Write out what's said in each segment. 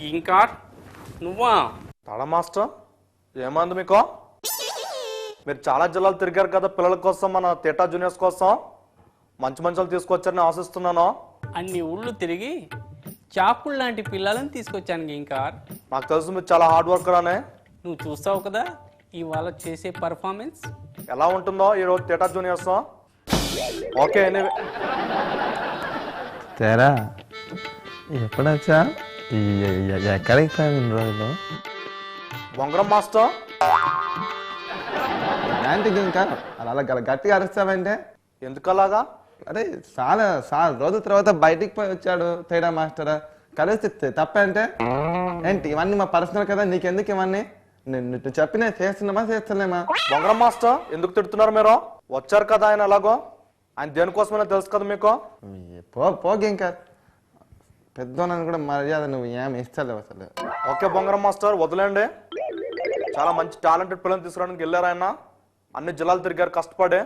ఇంకా నువ్వా? తాళ మాస్టర్ ఏమంది మీకు? మీరు చాలా జిల్లాలు తిరిగారు కదా పిల్లల కోసం, మన థియేటర్ జూనియర్స్ కోసం మంచి మంచి తీసుకొచ్చారని ఆశిస్తున్నాను. అన్ని ఊళ్ళు తిరిగి చాకుళ్ళు లాంటి పిల్లలను తీసుకొచ్చాను. ఇంకా నాకు తెలుసు మీరు చాలా హార్డ్ వర్కర్ అని. నువ్వు చూస్తావు కదా ఇవాళ చేసే పర్ఫార్మెన్స్ ఎలా ఉంటుందో ఈరోజు థియేటర్ జూనియర్స్. ఓకే తెరా ఎప్పుడొచ్చా? ఎక్కడికి పోయిన రోజులు బొంగరం మాస్టర్ ఏంటికి ఇంకా అలా గట్టిగా అరుస్తావంటే ఎందుకలాగా? అరే చాలా రోజుల తర్వాత బయటికి పోయి వచ్చాడు తేడా మాస్టర్, కలిస్తే తప్పంటే ఏంటి? ఇవన్నీ మా పర్సనల్ కదా, నీకెందుకు ఇవన్నీ? నువ్వు చెప్పినా చేస్తున్నామా? బొంగరం మాస్టర్ ఎందుకు తిడుతున్నారు మీరు? వచ్చారు కదా ఆయన, ఎలాగో ఆయన దేనికోసమైనా తెలుసు కదా మీకు. పోగి ఇంకా పెద్దోనని కూడా మర్యాద నువ్వు ఏమి ఇస్తలేవు అసలు. ఓకే బొంగరం మాస్టర్ వదిలేండి. చాలా మంచి టాలెంటెడ్ పిల్లల్ని తీసుకురావడానికి వెళ్ళారు ఆయన. అన్ని జిల్లాలు తిరిగారు కష్టపడే.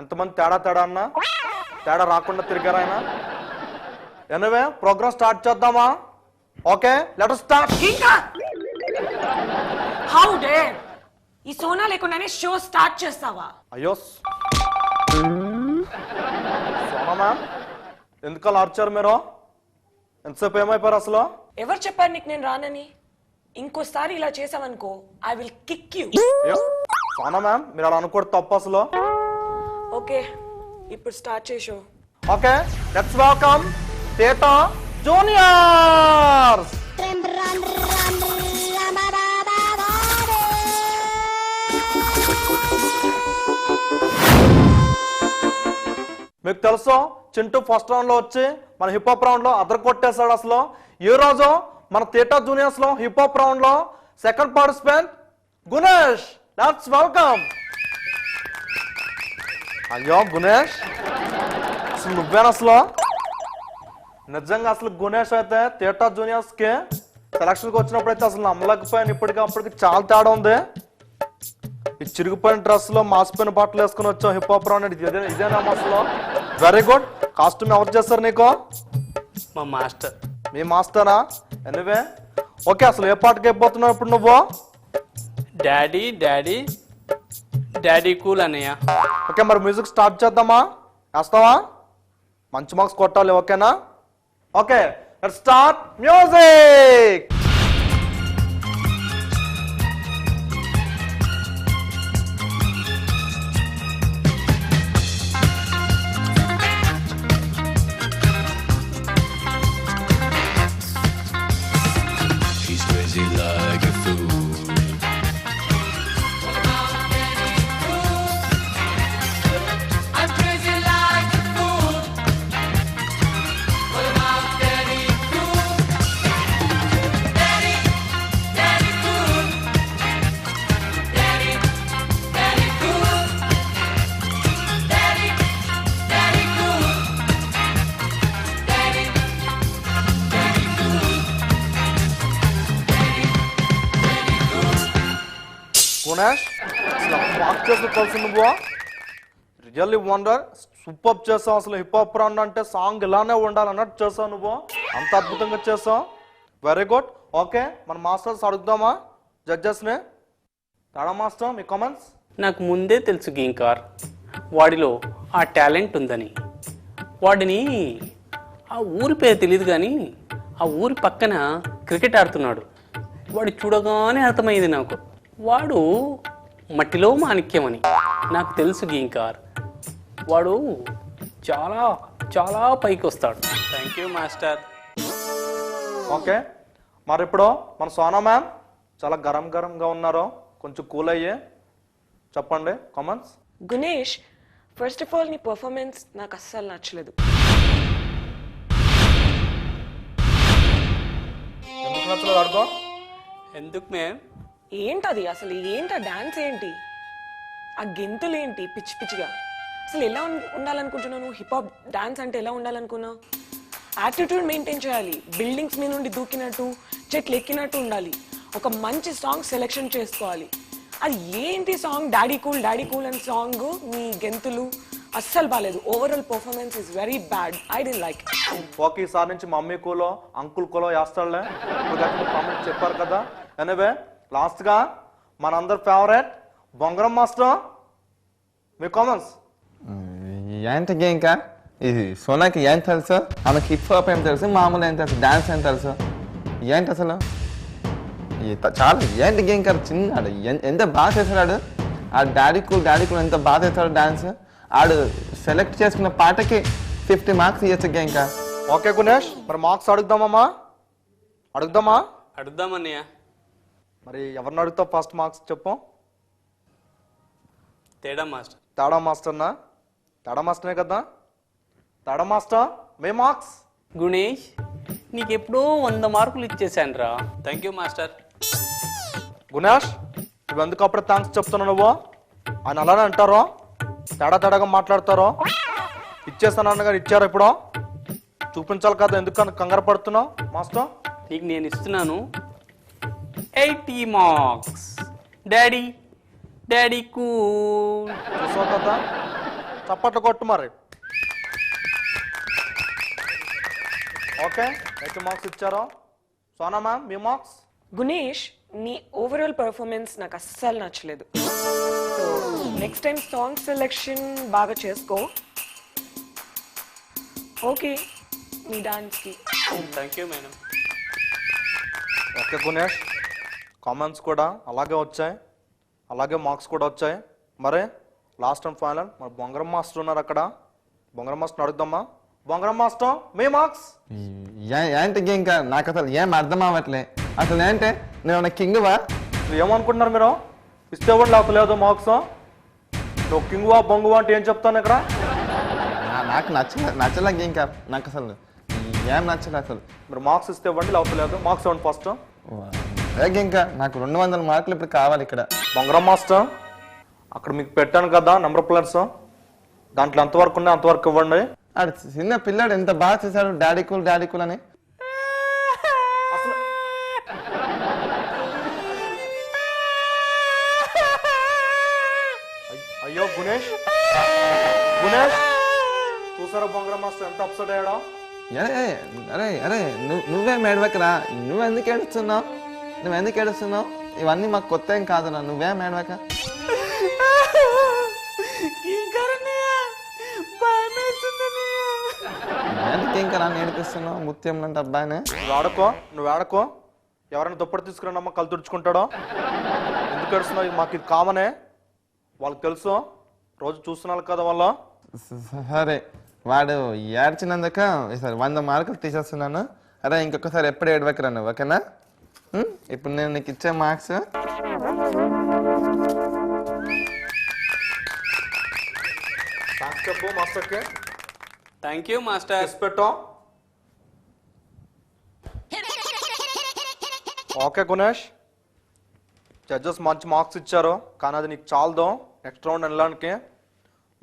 ఎంతమంది తేడా అన్న తేడా రాకుండా తిరిగారు ఆయన. ఎనివే ప్రోగ్రామ్ స్టార్ట్ చేద్దామా? Okay let us start. How dare! ఈ సోనా లేకుండానే షో స్టార్ట్ చేస్తావా? అయ్యో సోనా మ్యామ్ ఎందుకు అలా అర్చారు మీరు? ఎంతసేపు ఏమైపోయారు అసలు? ఎవరు చెప్పారు నీకు నేను రానని? ఇంకోసారి ఇలా చేసావనుకో I will kick you. Sona ma'am మీరు అలా అనుకోవడం తప్పు అసలు. ఓకే ఇప్పుడు స్టార్ట్ చేసో. Okay let's welcome theatre juniors. మీకు తెలుసు చింటూ ఫస్ట్ రౌండ్ లో వచ్చి మన హిప్ హాప్ రౌండ్ లో అదర్ కొట్టేశాడు అసలు. ఈ రోజు మన థియేటర్ జూనియర్స్ లో హిప్ హాప్ రౌండ్ లో second participant Gunesh. Let's welcome. అయ్యో గుణేష్ అసలు నువ్వేనా అసలు? నిజంగా అసలు గుణేష్ అయితే థియేటర్ జూనియర్స్ కి సెలక్షన్ కి వచ్చినప్పుడు అయితే అసలు నమ్మలేకపోయాను. ఇప్పటికి చాలా తేడా ఉంది. ఈ చిరిగిపోయిన డ్రెస్ లో మాసిపోయిన బట్టలు వేసుకుని వచ్చాం హిప్ హాప్ రౌండ్. ఇదేనా అసలు? Very good. కాస్ట్యూమ్ ఎవరు చేస్తారు నీకు? మా మాస్టర్. మీ మాస్టరా? ఎనివే ఓకే అసలు ఏ పాటకి అయిపోతున్నావు ఇప్పుడు నువ్వు? డాడీ డాడీ డాడీ కూల్ అన్నయ్య. ఓకే మరి మ్యూజిక్ స్టార్ట్ చేద్దామా? వేస్తావా? మంచి మార్క్స్ కొట్టాలి ఓకేనా? Okay let's start music. Gunesh walk చేస్తూ కలిసి నువ్వు రియల్లీ వండర్. సూపర్ చేసావు అసలు. హిప్ హాప్ రౌండ్ అంటే సాంగ్ ఇలానే ఉండాలన్నట్టు చేసావు నువ్వు. అంత అద్భుతంగా చేసావు. Very good. ఓకే మన మాస్టర్స్ అడుగుదామా జడ్జెస్ ని? తాడా మాస్టర్ మీ కామెంట్స్? నాకు ముందే తెలుసు గీంకార్ వాడిలో ఆ టాలెంట్ ఉందని. వాడిని ఆ ఊరి పేరు తెలియదు కానీ ఆ ఊరి పక్కన క్రికెట్ ఆడుతున్నాడు. వాడు చూడగానే అర్థమైంది నాకు వాడు మట్టిలో మాణిక్యమని. నాకు తెలుసు గీంకార్ వాడు చాలా చాలా పైకి వస్తాడు. Thank you master. ఓకే మరి ఇప్పుడు మన సోనా మ్యామ్ చాలా గరంగా ఉన్నారు. కొంచెం కూల్ అయ్యే చెప్పండి comments. Gunesh first of all నీ పర్ఫార్మెన్స్ నాకు అస్సలు నచ్చలేదు. ఎందుకు నచ్చలేదు అడుగు. ఎందుకు మ్యామ్? ఏంటది అసలు? ఏంటా డాన్స్ ఏంటి? ఆ గెంతులు ఏంటి పిచ్చి పిచ్చిగా? అసలు ఎలా ఉండాలనుకుంటున్నావు నువ్వు? హిప్ హాప్ డాన్స్ అంటే ఎలా ఉండాలనుకున్నావు? యాటిట్యూడ్ మెయింటైన్ చేయాలి. బిల్డింగ్స్ మీద నుండి దూకినట్టు చెట్లు ఎక్కినట్టు ఉండాలి. ఒక మంచి సాంగ్ సెలెక్షన్ చేసుకోవాలి. అది ఏంటి సాంగ్? డాడీ కూల్ అని సాంగ్, నీ గెంతులు, అస్సలు బాలేదు. Overall performance is very bad. I don't like. Okay, ఈసారి నుంచి మమ్మీ కూలో అంకుల్ కూలో వేస్తాడులే. ఇప్పుడు కామెంట్ చెప్పారు కదా. ఎనీవే లాస్ట్ గా మనందరి ఫేవరెట్ బొంగరం మాస్టర్, మీ కామెంట్స్. ఏంటి ఇంకా ఇది సోనాకి ఏం తెలుసు? ఆమెకి హిప్ హాప్ ఏం తెలుసు, మామూలు ఏం తెలుసు, డాన్స్ ఏం తెలుసు? ఏంటి అసలు చాలా ఏంటి ఇంకా చిన్నాడు ఎంత బాగా చేస్తున్నాడు. ఆ డాడీ కూల్ ఎంత బాగా చేస్తాడు డాన్స్. ఆడు సెలెక్ట్ చేసుకున్న పాటకి 50 మార్క్స్ ఇవ్వచ్చు ఇంకా. ఓకే గుణేష్, మరి మార్క్స్ అడుగుదామా? అడుగుదామన్నయ్య. మరి ఎవరిని అడుగుతావు ఫస్ట్? మార్క్స్ చెప్పు. తేడా మాస్టర్. తేడా మాస్టర్నా? తేడా మాస్టరే కదా. తేడా మాస్టర్, మీ మార్క్స్. గుణేష్, నీకు ఎప్పుడో 100 మార్కులు ఇచ్చేసాను రా. Thank you master. గుణేష్, నువ్వు ఎందుకు అప్పుడే థ్యాంక్స్ చెప్తున్నావు? నువ్వు ఆయన అలానే అంటారో, తేడాగా మాట్లాడతారో. ఇచ్చేస్తాను కానీ ఇచ్చారు ఎప్పుడో చూపించాలి కదా, ఎందుకు కంగారు పడుతున్నావు మాస్టర్? నీకు నేను ఇస్తున్నాను 80 మార్క్స్. Daddy cool. చూసావు కదా, చప్పట్లు కొట్టు మరి. ఓకే, 80 మార్క్స్ ఇచ్చారు. సోనా మ్యామ్, మీ మార్క్స్. గుణేష్, నీ ఓవరాల్ పర్ఫార్మెన్స్ నాకు అస్సలు నచ్చలేదు. So next time song selection బాగా చేసుకో. ఓకే, నీ డాన్స్కి. Thank you madam. Okay Gunesh, comments కూడా అలాగే వచ్చాయి, అలాగే మార్క్స్ కూడా వచ్చాయి. మరి లాస్ట్ అండ్ ఫైనల్ మరి బొంగరం మాస్టర్ ఉన్నారు అక్కడ. బొంగరం మాస్టర్ అడుగుదామా? బొంగరం మాస్టర్, మీ మార్క్స్. ఏంటి ఇంకా నాకు అసలు ఏం అర్థం అవ్వట్లే. అసలు ఏంటి నేను కింగ్వా? ఏమనుకుంటున్నారు మీరు? ఇస్తే కూడా లేకపోలేదు మార్క్స్. నువ్వు కింగువా బొంగువా అంటే ఏం చెప్తాను ఇక్కడ? నాకు నచ్చలేదు ఇంకా. నాకు అసలు ఏం నచ్చలేదు అసలు. మీరు మార్క్స్ ఇస్తే ఇవ్వండి, లేకపోలేదు. మార్క్స్ ఇవ్వండి ఫస్ట్. ఇంకా నాకు 200 మార్కులు ఇప్పుడు కావాలి ఇక్కడ. బొంగరం మాస్టర్, అక్కడ మీకు పెట్టాను కదా నెంబర్ ప్లేట్స్, దాంట్లో ఎంతవరకు ఉన్నాయి అంతవరకు ఇవ్వండి. ఆడు చిన్న పిల్లాడు ఎంత బాగా చేశాడు డాడీ కూల్ అని. అసలు అయ్యో గుణేష్, చూసారా బొంగరం మాస్టర్ ఎంత అప్సెట్ అయ్యాడో? అరే నువ్వేం ఏడవకరా. నువ్వెందుకు ఏడుస్తున్నావు? ఇవన్నీ మాకు కొత్త ఏం కాదురా. నువ్వేం ఏడవక. ఇంకా నన్ను ఏడిపిస్తున్నావు ముత్యం అంటే అబ్బాయినే. నువ్వు ఆడకో. ఎవరైనా దుప్పటి తీసుకురానమ్మా కళ్ళు తుడుచుకుంటాడో. ఎందుకు ఏడుస్తున్నావు? మాకు ఇది కామనే, వాళ్ళకి తెలుసు, రోజు చూస్తున్నారు కదా వాళ్ళు. సరే, వాడు ఏడ్చినందుక ఈసారి 100 మార్కులు తీసేస్తున్నాను. అరే ఇంకొకసారి ఎప్పుడు ఏడవకరా నువ్వు, ఓకేనా? ఇప్పుడు నేను నీకు ఇచ్చే మార్క్స్ చెప్పు మాస్టర్కి. Thank you master. పెట్టాం. ఓకే గుణేష్, జడ్జెస్ మంచి మార్క్స్ ఇచ్చారు, కానీ అది నీకు చాలదు నెక్స్ట్ రౌండ్ వెళ్ళడానికి.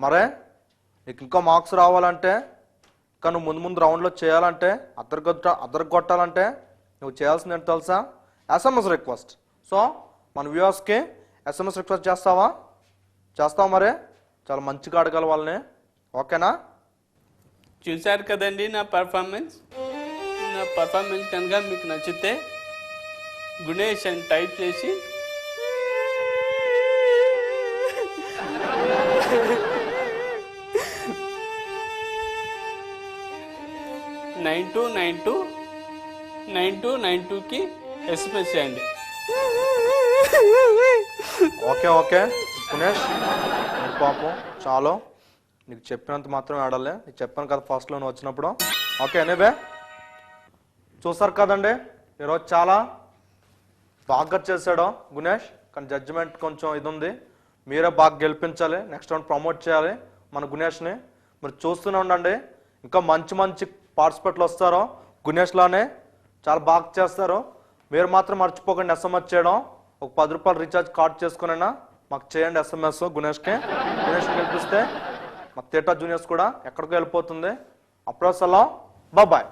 మరే నీకు ఇంకా మార్క్స్ రావాలంటే, ఇంకా నువ్వు ముందు రౌండ్లో చేయాలంటే, అద్దరు కొట్టాలంటే నువ్వు చేయాల్సింది ఏంటి తెలుసా? SMS request. సో మన వ్యూవర్స్కి SMS రిక్వెస్ట్ చేస్తావా మరే? చాలా మంచిగా అడగాలి వాళ్ళని, ఓకేనా? చూశారు కదండి నా పర్ఫార్మెన్స్ కనుక మీకు నచ్చితే గుణేష్ అని టైప్ చేసి కి SMS చేయండి. ఓకే గుణేష్, పాపం చాలు, నీకు చెప్పినంత మాత్రమే ఆడాలి. నీకు చెప్పాను కదా ఫస్ట్లో నువ్వు వచ్చినప్పుడు. ఓకే, ఎనీవే చూసారు కదండి, ఈరోజు చాలా బాగా చేశాడు గుణేష్, కానీ జడ్జిమెంట్ కొంచెం ఇది ఉంది. మీరే బాగా గెలిపించాలి, నెక్స్ట్ రౌండ్ ప్రమోట్ చేయాలి మన గుణేష్ని. మీరు చూస్తూనే ఉండండి, ఇంకా మంచి పార్టిసిపేట్లు వస్తారో గుణేష్లానే చాలా బాగా చేస్తారు. మీరు మాత్రం మర్చిపోకండి SMS చేయడం. ఒక 10 రూపాయలు రీఛార్జ్ కార్డ్ చేసుకునైనా మాకు చేయండి SMS. గుణేష్ని గెలిపిస్తే మా థియేటర్ జూనియర్స్ కూడా ఎక్కడికో వెళ్ళిపోతుంది. అప్పుడు అసలు బాయ్.